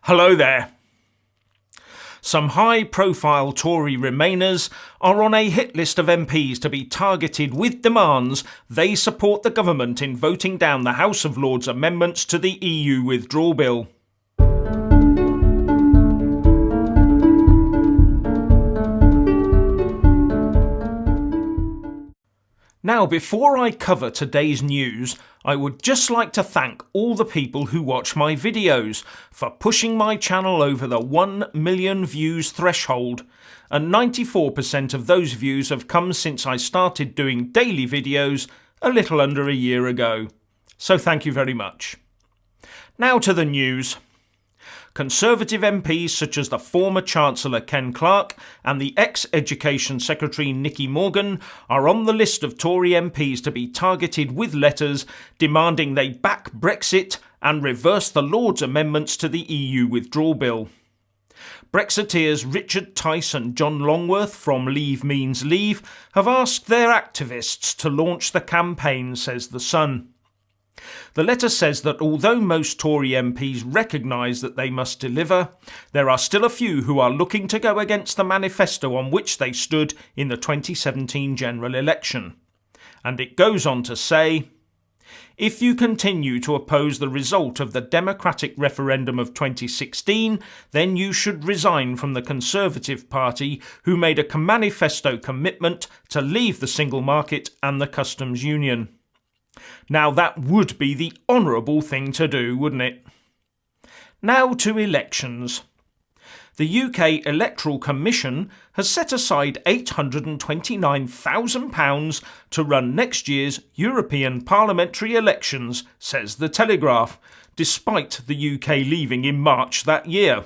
Hello there. Some high-profile Tory Remainers are on a hit list of MPs to be targeted with demands they support the government in voting down the House of Lords amendments to the EU Withdrawal Bill. Now, before I cover today's news, I would just like to thank all the people who watch my videos for pushing my channel over the 1 million views threshold, and 94% of those views have come since I started doing daily videos a little under a year ago. So thank you very much. Now to the news. Conservative MPs such as the former Chancellor Ken Clarke and the ex-Education Secretary Nicky Morgan are on the list of Tory MPs to be targeted with letters demanding they back Brexit and reverse the Lords' amendments to the EU Withdrawal Bill. Brexiteers Richard Tice and John Longworth from Leave Means Leave have asked their activists to launch the campaign, says The Sun. The letter says that although most Tory MPs recognise that they must deliver, there are still a few who are looking to go against the manifesto on which they stood in the 2017 general election. And it goes on to say, if you continue to oppose the result of the democratic referendum of 2016, then you should resign from the Conservative Party, who made a manifesto commitment to leave the single market and the customs union. Now that would be the honourable thing to do, wouldn't it? Now to elections. The UK Electoral Commission has set aside £829,000 to run next year's European parliamentary elections, says The Telegraph, despite the UK leaving in March that year.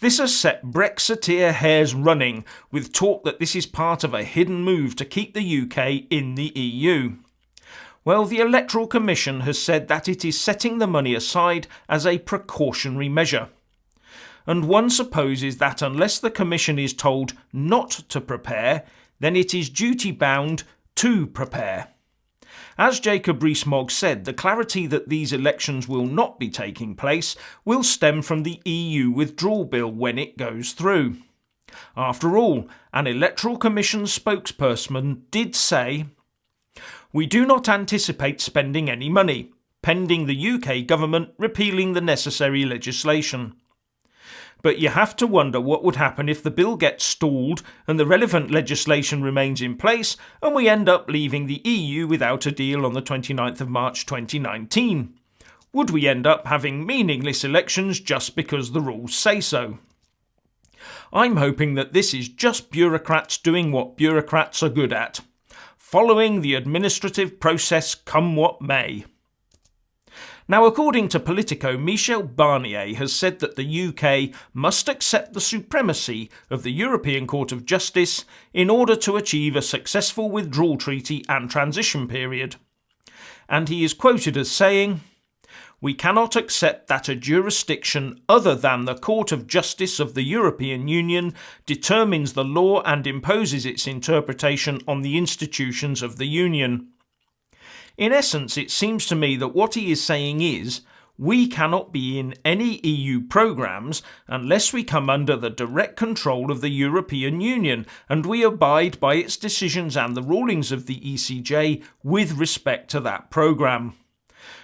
This has set Brexiteer hairs running, with talk that this is part of a hidden move to keep the UK in the EU. Well, the Electoral Commission has said that it is setting the money aside as a precautionary measure. And one supposes that unless the Commission is told not to prepare, then it is duty-bound to prepare. As Jacob Rees-Mogg said, the clarity that these elections will not be taking place will stem from the EU Withdrawal Bill when it goes through. After all, an Electoral Commission spokesperson did say, "We do not anticipate spending any money, pending the UK government repealing the necessary legislation." But you have to wonder what would happen if the bill gets stalled and the relevant legislation remains in place and we end up leaving the EU without a deal on the 29th of March 2019. Would we end up having meaningless elections just because the rules say so? I'm hoping that this is just bureaucrats doing what bureaucrats are good at, following the administrative process come what may. Now, according to Politico, Michel Barnier has said that the UK must accept the supremacy of the European Court of Justice in order to achieve a successful withdrawal treaty and transition period. And he is quoted as saying, "We cannot accept that a jurisdiction other than the Court of Justice of the European Union determines the law and imposes its interpretation on the institutions of the Union." In essence, it seems to me that what he is saying is, we cannot be in any EU programmes unless we come under the direct control of the European Union and we abide by its decisions and the rulings of the ECJ with respect to that programme.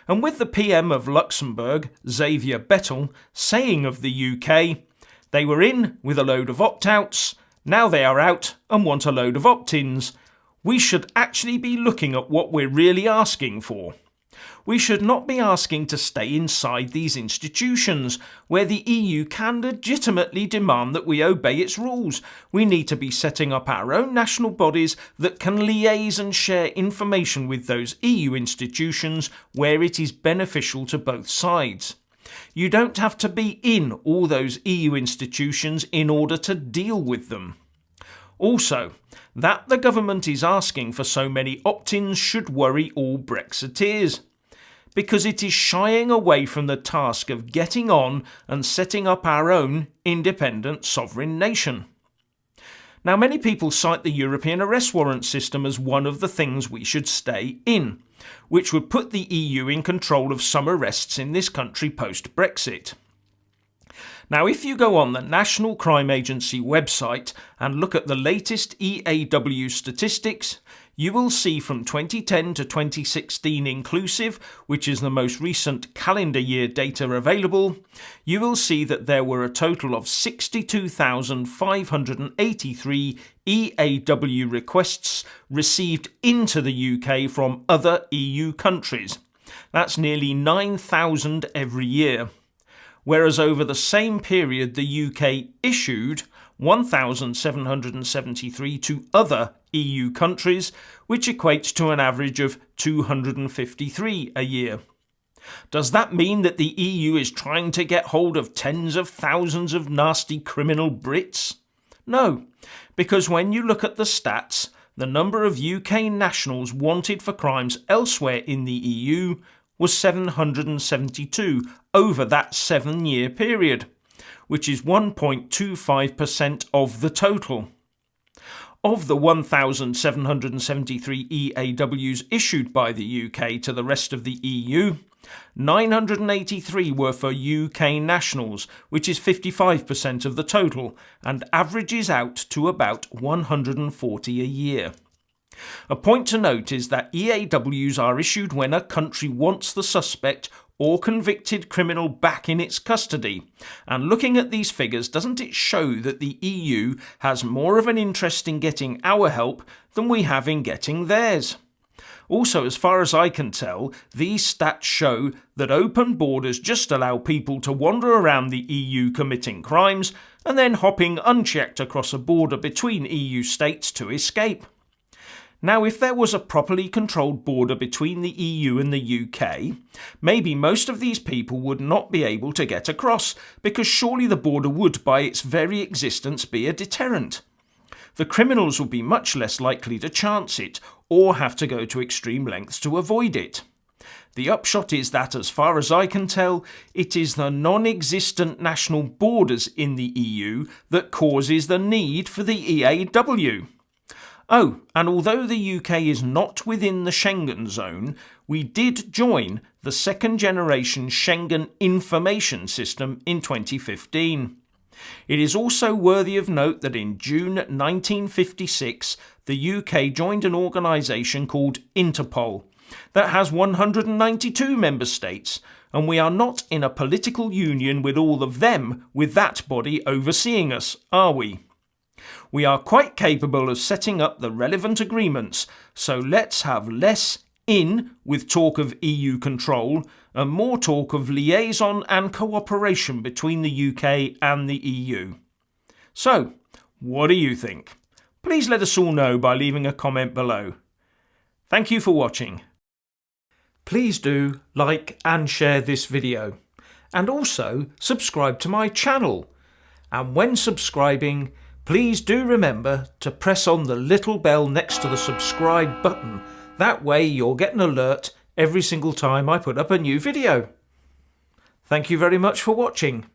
And with the PM of Luxembourg, Xavier Bettel, saying of the UK, they were in with a load of opt-outs, now they are out and want a load of opt-ins, we should actually be looking at what we're really asking for. We should not be asking to stay inside these institutions, where the EU can legitimately demand that we obey its rules. We need to be setting up our own national bodies that can liaise and share information with those EU institutions where it is beneficial to both sides. You don't have to be in all those EU institutions in order to deal with them. Also, that the government is asking for so many opt-ins should worry all Brexiteers, because it is shying away from the task of getting on and setting up our own independent sovereign nation. Now, many people cite the European arrest warrant system as one of the things we should stay in, which would put the EU in control of some arrests in this country post-Brexit. Now, if you go on the National Crime Agency website and look at the latest EAW statistics, you will see from 2010 to 2016 inclusive, which is the most recent calendar year data available, you will see that there were a total of 62,583 EAW requests received into the UK from other EU countries. That's nearly 9,000 every year. Whereas over the same period the UK issued 1,773 to other EU countries, which equates to an average of 253 a year. Does that mean that the EU is trying to get hold of tens of thousands of nasty criminal Brits? No, because when you look at the stats, the number of UK nationals wanted for crimes elsewhere in the EU was 772 over that 7-year period, which is 1.25% of the total. Of the 1,773 EAWs issued by the UK to the rest of the EU, 983 were for UK nationals, which is 55% of the total, and averages out to about 140 a year. A point to note is that EAWs are issued when a country wants the suspect or convicted criminal back in its custody. And looking at these figures, doesn't it show that the EU has more of an interest in getting our help than we have in getting theirs? Also, as far as I can tell, these stats show that open borders just allow people to wander around the EU committing crimes and then hopping unchecked across a border between EU states to escape. Now, if there was a properly controlled border between the EU and the UK, maybe most of these people would not be able to get across, because surely the border would, by its very existence, be a deterrent. The criminals would be much less likely to chance it, or have to go to extreme lengths to avoid it. The upshot is that, as far as I can tell, it is the non-existent national borders in the EU that causes the need for the EAW. Oh, and although the UK is not within the Schengen zone, we did join the second-generation Schengen information system in 2015. It is also worthy of note that in June 1956, the UK joined an organisation called Interpol that has 192 member states, and we are not in a political union with all of them with that body overseeing us, are we? We are quite capable of setting up the relevant agreements, so let's have less in with talk of EU control and more talk of liaison and cooperation between the UK and the EU. So, what do you think? Please let us all know by leaving a comment below. Thank you for watching. Please do like and share this video, and also subscribe to my channel. And when subscribing, please do remember to press on the little bell next to the subscribe button. That way you'll get an alert every single time I put up a new video. Thank you very much for watching.